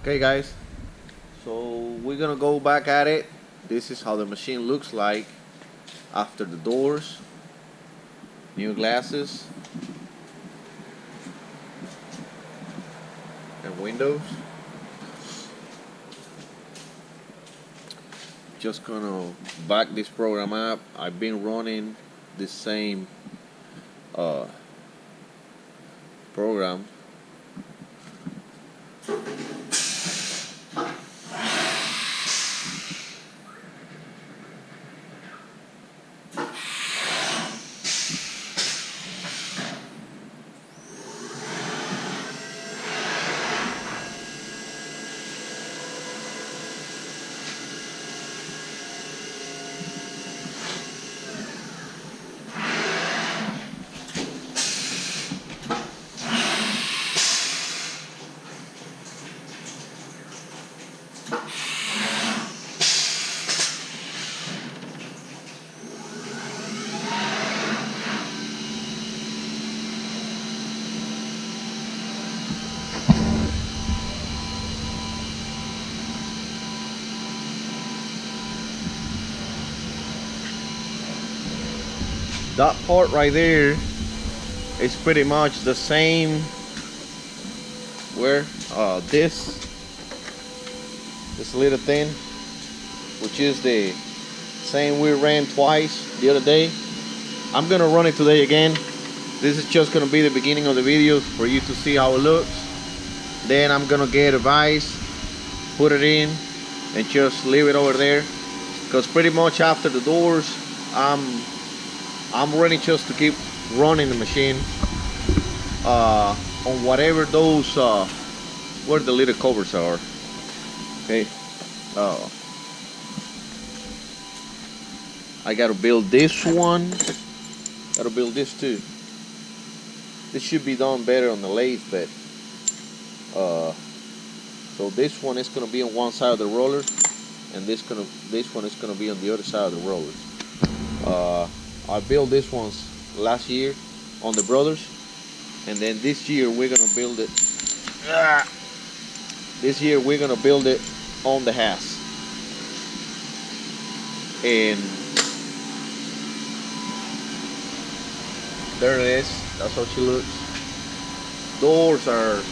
Okay guys, so we're gonna go back at it. This is how the machine looks like after the doors, new glasses, and windows. Just gonna back this program up. I've been running the same program. That part right there is pretty much the same where this little thing, which is the same we ran twice the other day. I'm gonna run it today again. This is just gonna be the beginning of the video for you to see how it looks. Then I'm gonna get a vise, put it in, and just leave it over there, because pretty much after the doors I'm ready just to keep running the machine on whatever those where the little covers are. Okay, I gotta build this one, gotta build this too. This should be done better on the lathe, but so this one is gonna be on one side of the roller, and this one is gonna be on the other side of the rollers. I built this ones last year on the Brothers, and then this year we're gonna build it. This year we're gonna build it on the Haas, and there it is. That's how she looks. Doors are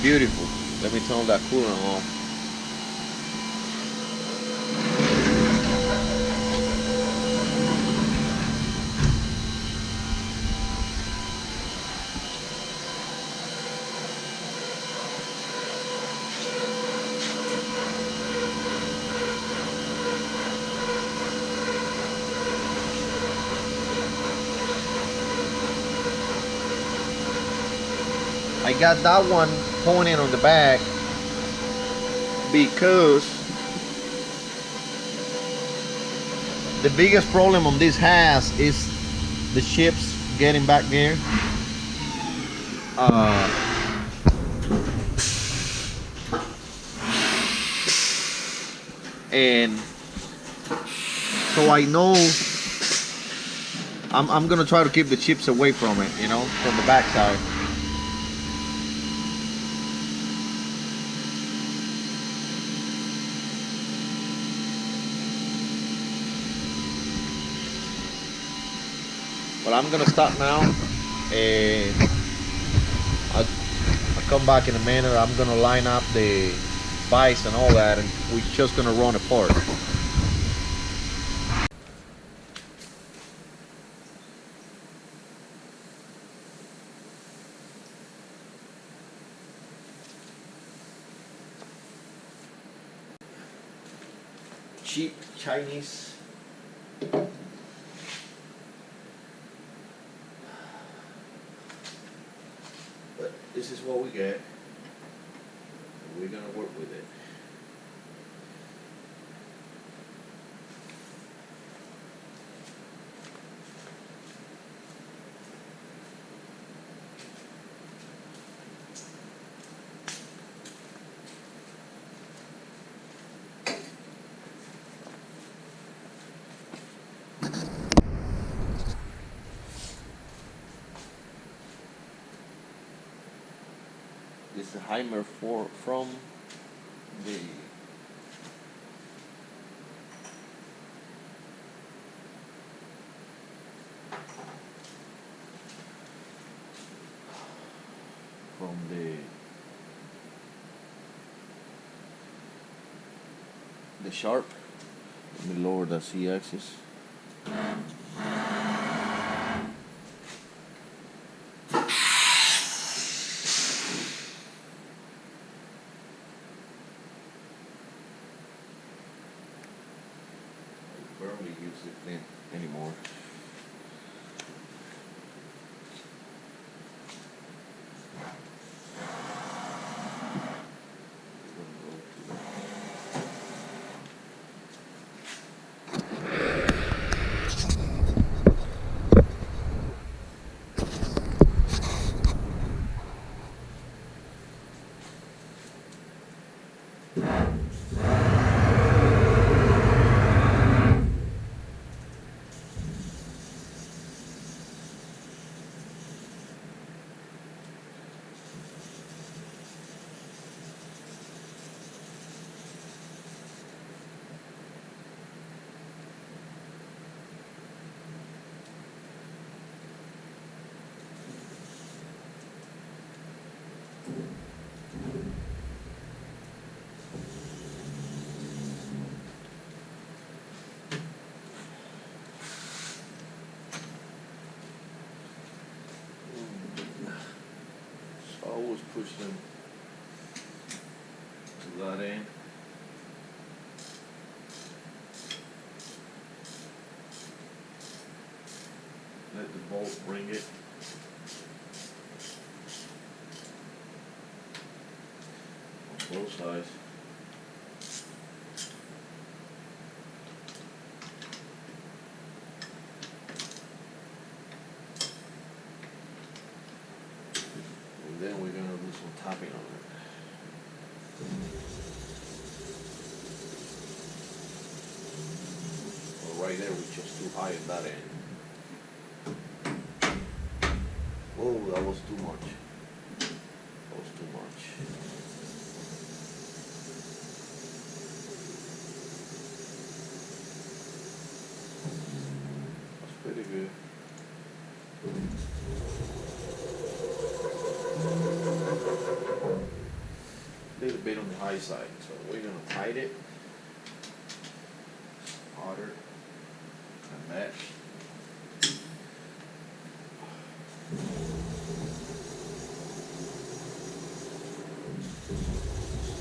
beautiful. Let me turn that coolant on. I got that one pointing on the back because the biggest problem on this Haas is the chips getting back there. And so I know I'm gonna try to keep the chips away from it, you know, from the back side. But I'm gonna stop now, and I'll come back in a minute. I'm gonna line up the vise and all that, and we're just gonna run apart. Cheap Chinese. But this is what we get. We're gonna work with it. This is a Heimer from the from the sharp. Let me lower the Z-axis. Barely use it anymore. Always push them to that end. Let the bolt bring it. On both sides. Then we're going to do some tapping on it. Well, right there was just too high at that end. Whoa, that was too much. That was too much. That's pretty good. A little bit on the high side, so we're going to tighten it harder and match.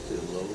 Still low.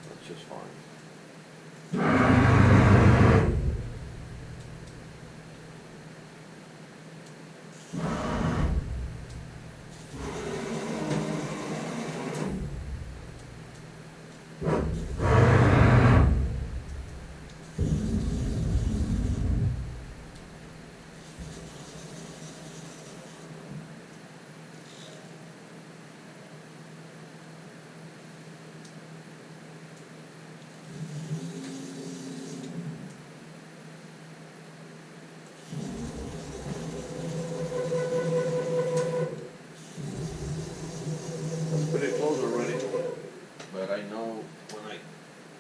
That's just fine. Pretty close already, but I know when I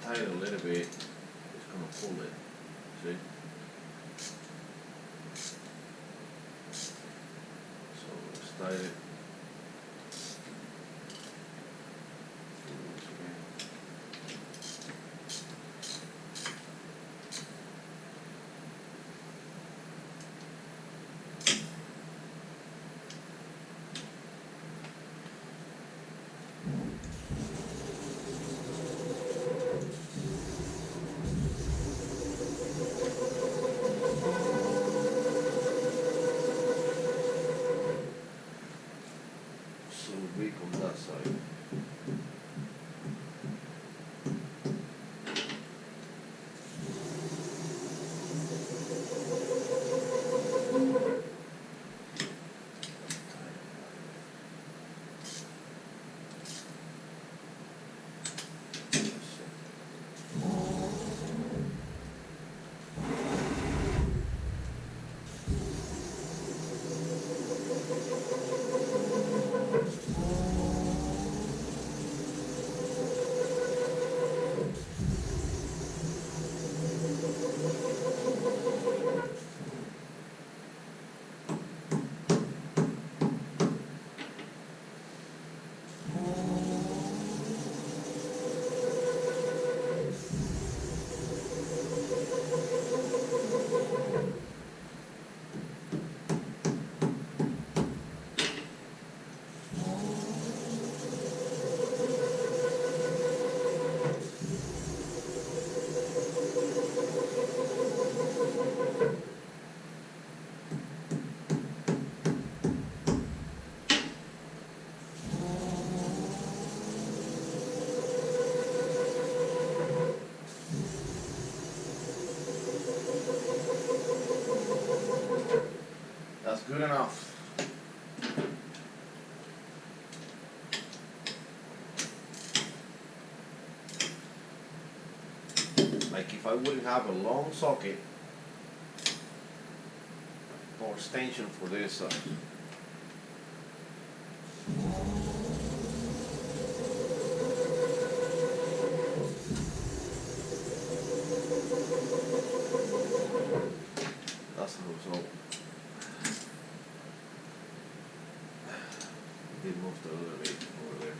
tie it a little bit, it's gonna pull it. See? So let's tie it. so big on that side. That's good enough. Like if I wouldn't have a long socket or extension for this side. That's the result. Did move a little bit over there.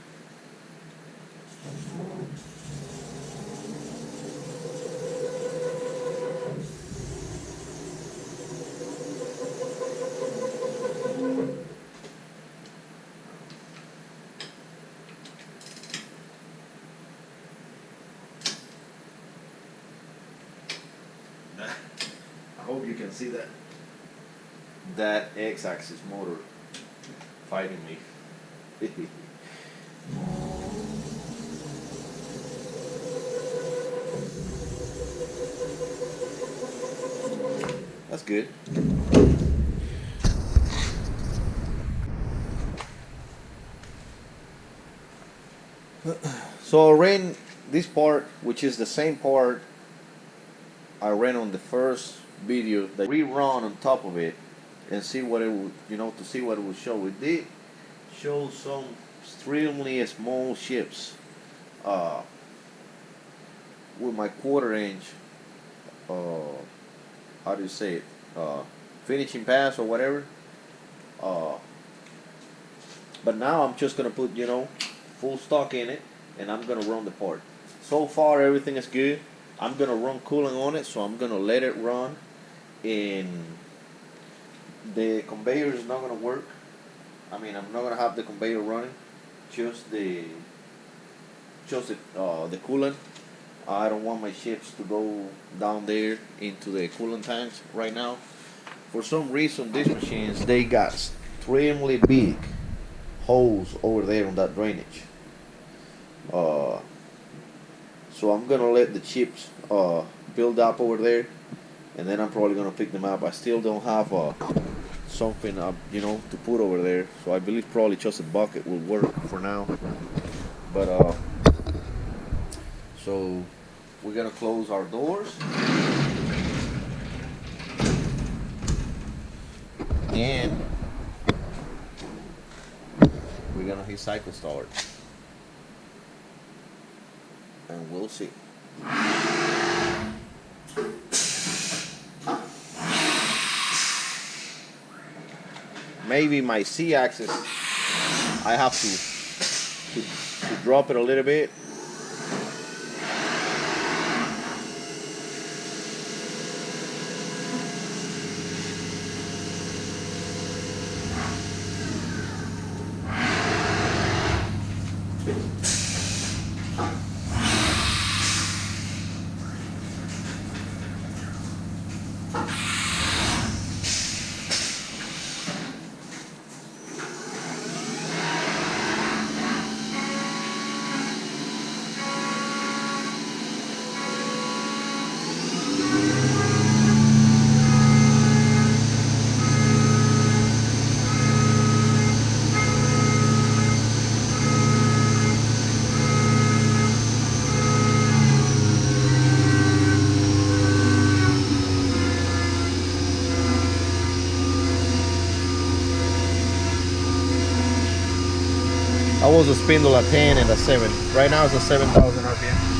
I hope you can see that. That X-axis motor fighting me. That's good. So I ran this part, which is the same part I ran on the first video, that rerun on top of it and see what it would, to see what it would show. It did show some extremely small ships with my 1/4 inch, how do you say it, finishing pass or whatever. But now I'm just gonna put, full stock in it, and I'm gonna run the part. So far everything is good. I'm gonna run coolant on it, so I'm gonna let it run. And the conveyor is not gonna work. I mean, I'm not gonna have the conveyor running, just the coolant. I don't want my ships to go down there into the coolant tanks right now. For some reason, these machines, they got extremely big holes over there on that drainage. So I'm gonna let the chips build up over there, and then I'm probably gonna pick them up. I still don't have something to put over there, so I believe probably just a bucket will work for now. But so we're gonna close our doors, and we're gonna hit cycle start, and we'll see. Maybe my Z-axis, I have to drop it a little bit. I was a spindle at 10 and a 7. Right now it's a 7,000 RPM.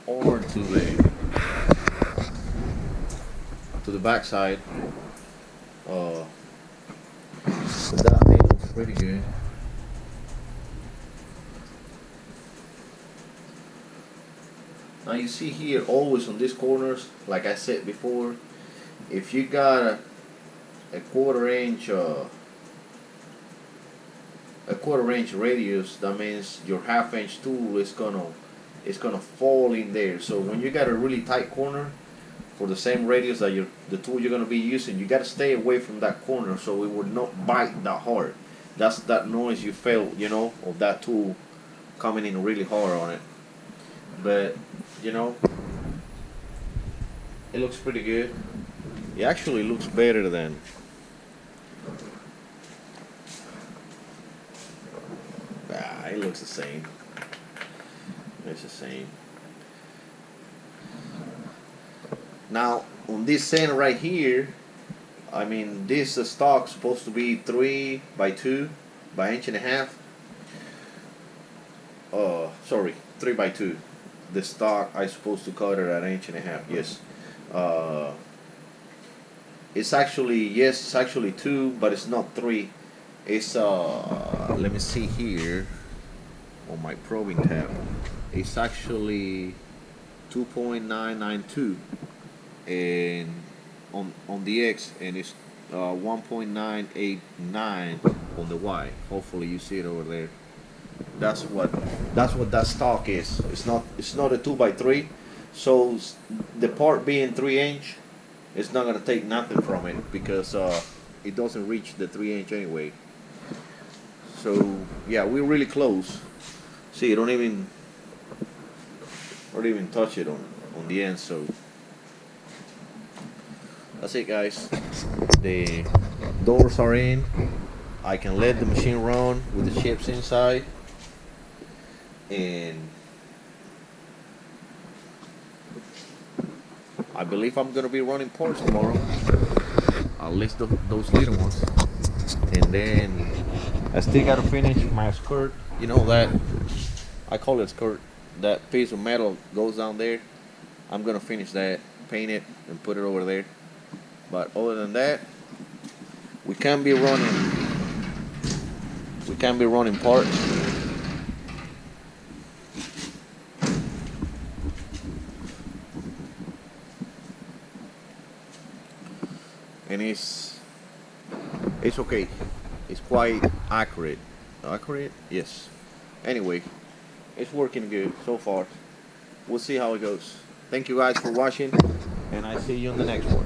Over to the back side. But that thing looks pretty good. Now you see here always on these corners, like I said before, if you got a quarter inch radius, that means your half-inch tool is gonna fall in there. So when you got a really tight corner for the same radius that the tool you're gonna be using, you gotta stay away from that corner so it would not bite that hard. That's that noise you felt, you know, of that tool coming in really hard on it. But you know, it looks pretty good. It actually looks better than it looks the same. It's the same. Now on this center right here, I mean, this stock supposed to be 3 by 2 by 1.5 inch. Sorry, 3 by 2. The stock I supposed to cut it at 1.5 inch. Yes. It's actually 2, but it's not 3. It's let me see here on my probing tab. It's actually 2.992, and on the X, and it's 1.989 on the Y. Hopefully you see it over there. That's what that stock is. It's not a 2 by 3. So the part being 3 inch, it's not gonna take nothing from it because it doesn't reach the 3 inch anyway. So yeah, we're really close. See, don't even touch it on the end. So that's it, guys. The doors are in. I can let the machine run with the chips inside, and I believe I'm gonna be running parts tomorrow. At least those little ones, and then I still gotta finish my skirt. You know that I call it skirt. That piece of metal goes down there. I'm gonna finish that, paint it, and put it over there. But other than that, we can't be running parts. And it's okay. It's quite accurate. Accurate? Yes. Anyway, it's working good so far. We'll see how it goes. Thank you guys for watching, and I see you on the next one.